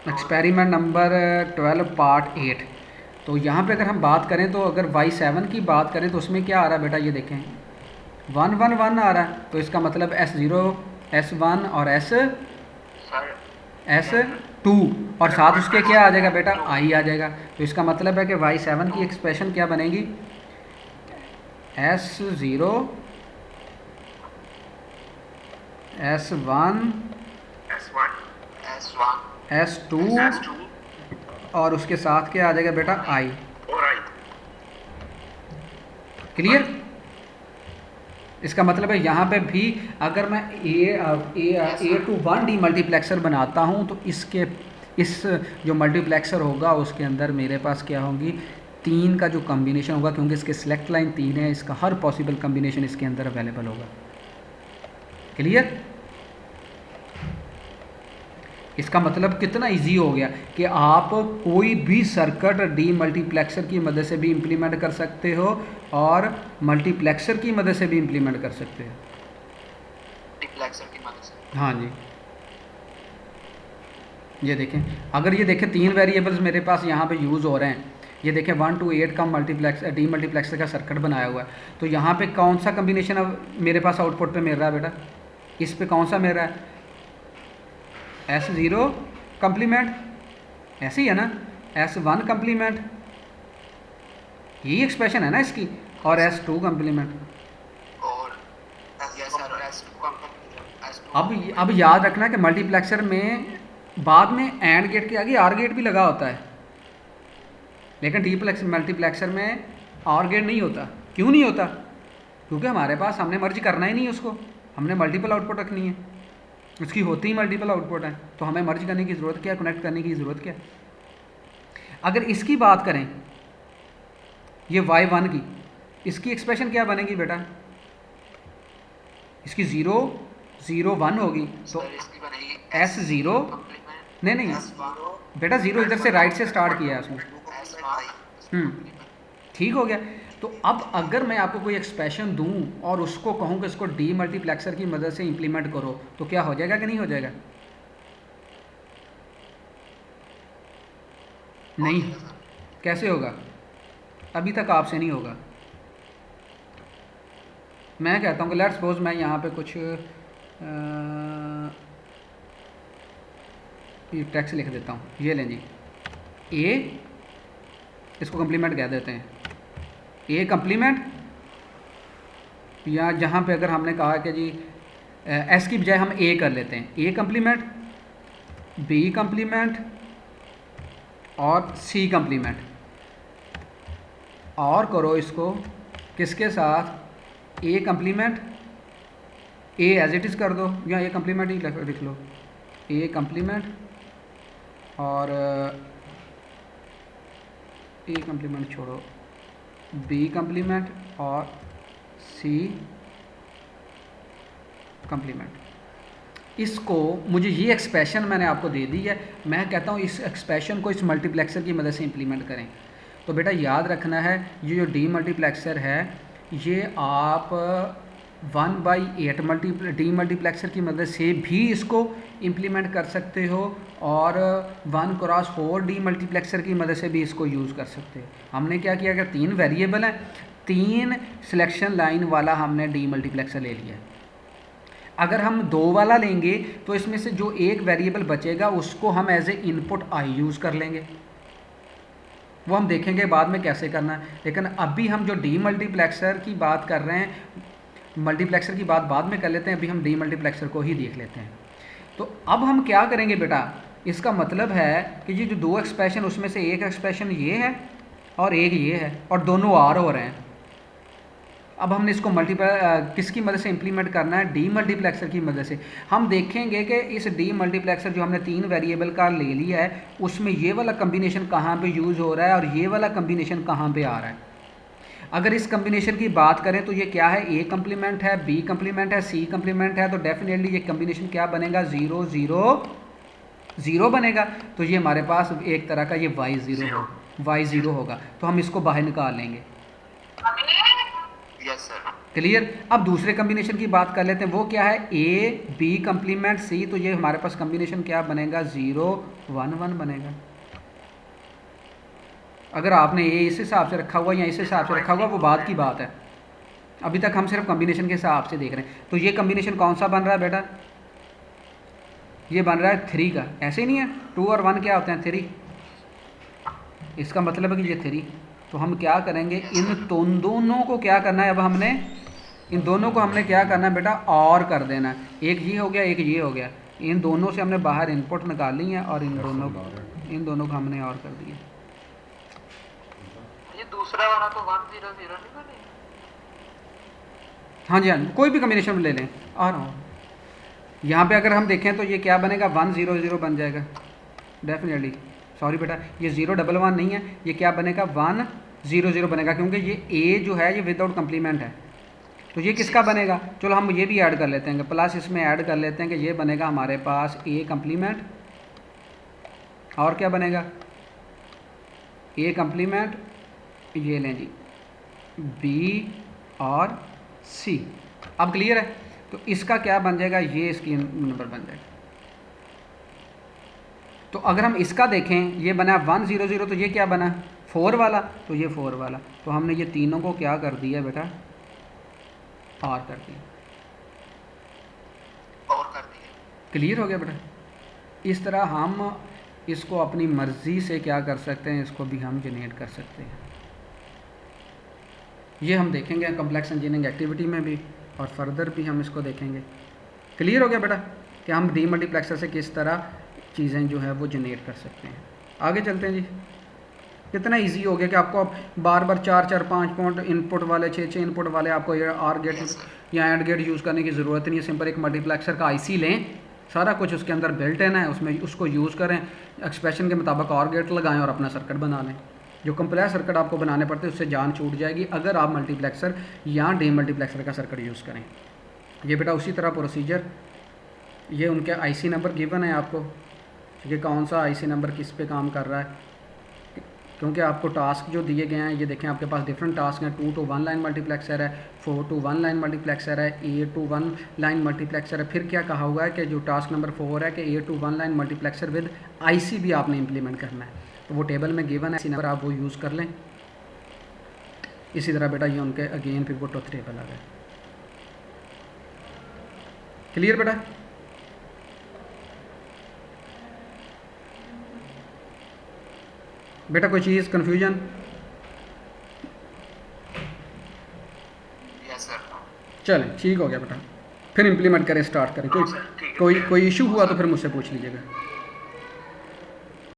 Experiment number 12 part 8। तो यहाँ पे अगर हम बात करें तो अगर y7 की बात करें तो उसमें क्या आ रहा है बेटा, ये देखें 1 1 1 आ रहा है। तो इसका मतलब S0 S1 और S2 और साथ उसके क्या आ जाएगा बेटा, I आ जाएगा। तो इसका मतलब है कि y7 की एक्सप्रेशन क्या बनेगी, S0 S1 S2 और उसके साथ क्या आ जाएगा बेटा, I। क्लियर। इसका मतलब है यहाँ पे भी अगर मैं ए टू 1 डी मल्टीप्लेक्सर बनाता हूँ तो इस जो मल्टीप्लेक्सर होगा उसके अंदर मेरे पास क्या होंगी, 3 का जो कम्बिनेशन होगा, क्योंकि इसके सिलेक्ट लाइन 3 है, इसका हर पॉसिबल कम्बिनेशन इसके अंदर अवेलेबल होगा। क्लियर। इसका मतलब कितना इजी हो गया कि आप कोई भी सर्किट डी मल्टीप्लेक्सर की मदद से भी इम्प्लीमेंट कर सकते हो और मल्टीप्लेक्सर की मदद से भी इम्प्लीमेंट कर सकते हो। मल्टीप्लेक्सर की मदद से, हाँ जी। ये देखें, अगर ये देखें 3 वेरिएबल्स मेरे पास यहाँ पे यूज़ हो रहे हैं। ये देखें 1 to 8 का डी मल्टीप्लेक्सर का सर्किट बनाया हुआ है। तो यहाँ पे कौन सा कम्बिनेशन अब मेरे पास आउटपुट पे मिल रहा है बेटा, इस पे कौन सा मिल रहा है, S0 कम्प्लीमेंट, ऐसे ही है ना, S1 कम्प्लीमेंट, यही एक्सप्रेशन है ना इसकी, और S2 कम्प्लीमेंट। और अब याद रखना कि मल्टीप्लेक्सर में बाद में एंड गेट के आगे आर गेट भी लगा होता है, लेकिन डी मल्टीप्लेक्सर में आर गेट नहीं होता। क्यों नहीं होता, क्योंकि हमारे पास हमने मर्ज करना ही नहीं है उसको, हमने मल्टीपल आउटपुट रखनी है, उसकी होती ही मल्टीपल आउटपुट है, तो हमें मर्ज करने की ज़रूरत क्या, कनेक्ट करने की ज़रूरत क्या। अगर इसकी बात करें ये y1 की, इसकी एक्सप्रेशन क्या बनेगी बेटा, इसकी 0 0 1 होगी, तो S0 नहीं बेटा, 0 इधर से राइट से स्टार्ट किया है उसने। ठीक हो गया। तो अब अगर मैं आपको कोई एक्सप्रेशन दूं और उसको कहूं कि इसको डी मल्टीप्लेक्सर की मदद से इंप्लीमेंट करो, तो क्या हो जाएगा कि नहीं हो जाएगा, नहीं। कैसे होगा, अभी तक आपसे नहीं होगा। मैं कहता हूँ कि लेट्स सपोज मैं यहाँ पे कुछ टेक्स्ट लिख देता हूँ, ये लें जी, ए, इसको कम्प्लीमेंट कह देते हैं, ए कम्प्लीमेंट, या जहाँ पे अगर हमने कहा कि जी एस की बजाय हम ए कर लेते हैं, ए कम्प्लीमेंट, बी कम्प्लीमेंट और सी कम्प्लीमेंट, और करो इसको किसके साथ, A complement, A as it is कर दो या ए कम्प्लीमेंट ही लिख लो, ए कम्प्लीमेंट और ए कम्प्लीमेंट छोड़ो, बी कम्प्लीमेंट और सी कम्प्लीमेंट। इसको मुझे ये एक्सप्रेशन मैंने आपको दे दी है, मैं कहता हूँ इस एक्सप्रेशन को इस मल्टीप्लेक्सर की मदद से इम्प्लीमेंट करें। तो बेटा याद रखना है, ये जो डी मल्टीप्लेक्सर है ये आप 1/8 डी मल्टीप्लेक्सर की मदद से भी इसको इम्प्लीमेंट कर सकते हो और 1x4 डी मल्टीप्लेक्सर की मदद से भी इसको यूज़ कर सकते हो। हमने क्या किया, अगर 3 वेरिएबल हैं, 3 सिलेक्शन लाइन वाला हमने डी मल्टीप्लेक्सर ले लिया। अगर हम 2 वाला लेंगे तो इसमें से जो एक वेरिएबल बचेगा उसको हम as a input I use कर लेंगे, वो हम देखेंगे बाद में कैसे करना है। लेकिन अभी हम जो डी मल्टीप्लेक्सर की बात कर रहे हैं, मल्टीप्लेक्सर की बात बाद में कर लेते हैं, अभी हम डी मल्टीप्लेक्सर को ही देख लेते हैं। तो अब हम क्या करेंगे बेटा, इसका मतलब है कि ये जो 2 एक्सप्रेशन उसमें से एक एक्सप्रेशन ये है और एक ये है और दोनों आर हो रहे हैं। अब हमने इसको किसकी मदद से इम्प्लीमेंट करना है, डी मल्टीप्लेक्सर की मदद से। हम देखेंगे कि इस डी मल्टीप्लेक्सर जो हमने 3 वेरिएबल का ले लिया है उसमें ये वाला कम्बिनेशन कहाँ पे यूज़ हो रहा है और ये वाला कम्बिनेशन कहाँ पे आ रहा है। अगर इस कम्बिनेशन की बात करें तो ये क्या है, ए कम्प्लीमेंट है, बी कम्प्लीमेंट है, सी कम्प्लीमेंट है, तो डेफिनेटली ये कम्बिनेशन क्या बनेगा, 0 0 0 बनेगा। तो ये हमारे पास एक तरह का ये y0 होगा, तो हम इसको बाहर निकाल लेंगे। Yes sir. क्लियर। अब दूसरे कम्बिनेशन की बात कर लेते हैं, वो क्या है, ए बी कम्प्लीमेंट सी। तो ये हमारे पास कम्बिनेशन क्या बनेगा, 0 1 1 बनेगा। अगर आपने ए इस हिसाब से रखा हुआ या इस हिसाब से रखा हुआ वो बात की बात है, अभी तक हम सिर्फ कम्बिनेशन के हिसाब से देख रहे हैं। तो ये कम्बिनेशन कौन सा बन रहा है बेटा, ये बन रहा है 3 का, ऐसे ही नहीं है। 2 और 1 क्या होते हैं, 3। इसका मतलब है कि ये 3। तो हम क्या करेंगे, इन दोनों को क्या करना है, अब हमने इन दोनों को हमने क्या करना है बेटा, और कर देना है। एक ये हो गया, एक ये हो गया। इन दोनों से हमने बाहर इनपुट निकाली है और इन दोनों को हमने और कर दिया। ये दूसरा वाला तो 1 0 0 नहीं बने। हाँ जी, हाँ, कोई भी कम्बिनेशन ले लें। और यहाँ पे अगर हम देखें तो ये क्या बनेगा, 1 0 0 बन जाएगा डेफिनेटली। सॉरी बेटा, ये 0 1 1 नहीं है, ये क्या बनेगा, 1 0 0 बनेगा, क्योंकि ये ए जो है ये विदाउट कम्प्लीमेंट है। तो ये किसका बनेगा, चलो हम ये भी ऐड कर लेते हैं, प्लस इसमें ऐड कर लेते हैं कि ये बनेगा हमारे पास ए कम्प्लीमेंट, और क्या बनेगा, ए कम्प्लीमेंट, ये लें जी बी और सी। अब क्लियर है। तो इसका क्या बन जाएगा, ये इसकी नंबर बन जाएगा। तो अगर हम इसका देखें, ये बना 1 0 0, तो ये क्या बना 4 वाला, तो ये 4 वाला। तो हमने ये तीनों को क्या कर दिया बेटा, और कर दिया, और कर दिया। क्लियर हो गया बेटा। इस तरह हम इसको अपनी मर्ज़ी से क्या कर सकते हैं, इसको भी हम जनरेट कर सकते हैं। ये हम देखेंगे कम्प्लेक्स इंजीनियरिंग एक्टिविटी में भी, और फर्दर भी हम इसको देखेंगे। क्लियर हो गया बेटा कि हम डी मल्टीप्लेक्सर से किस तरह चीज़ें जो है वो जनरेट कर सकते हैं। आगे चलते हैं जी। कितना इजी हो गया कि आपको अब बार बार 4 4 5 पॉइंट इनपुट वाले 6 6 इनपुट वाले आपको ये आर गेट या एंड गेट यूज़ करने की ज़रूरत नहीं है। सिंपल एक मल्टीप्लेक्सर का आईसी लें, सारा कुछ उसके अंदर बिल्ट इन है, उसमें उसको यूज़ करें, एक्सप्रेशन के मुताबिक आर गेट लगाएं और अपना सर्किट बना लें। जो कंप्लेक्स सर्किट आपको बनाने पड़ते हैं उससे जान छूट जाएगी अगर आप मल्टीप्लेक्सर या डी मल्टीप्लेक्सर का सर्किट यूज़ करें। ये बेटा उसी तरह प्रोसीजर, ये उनके आईसी नंबर गिवन है आपको कि कौन सा आईसी नंबर किस पे काम कर रहा है, क्योंकि आपको टास्क जो दिए गए हैं ये देखें आपके पास डिफरेंट टास्क हैं। 2 to 1 लाइन मल्टीप्लेक्सर है, 4 to 1 लाइन मल्टीप्लेक्सर है, A to 1 लाइन मल्टीप्लेक्सर है। फिर क्या कहा हुआ है कि जो टास्क नंबर 4 है कि A to 1 line multiplexer with IC भी आपने इम्प्लीमेंट करना है। तो वो टेबल में गिवन है, इसी नंबर आप वो यूज़ कर लें। इसी तरह बेटा ये उनके अगेन पिवट ऑफ टेबल आ गए। क्लियर बेटा। बेटा कोई चीज़ कन्फ्यूजन, यस सर। चलें ठीक हो गया बेटा, फिर इम्प्लीमेंट करें, स्टार्ट करें। हाँ सर, ठीक है। कोई इशू हुआ तो फिर मुझसे पूछ लीजिएगा।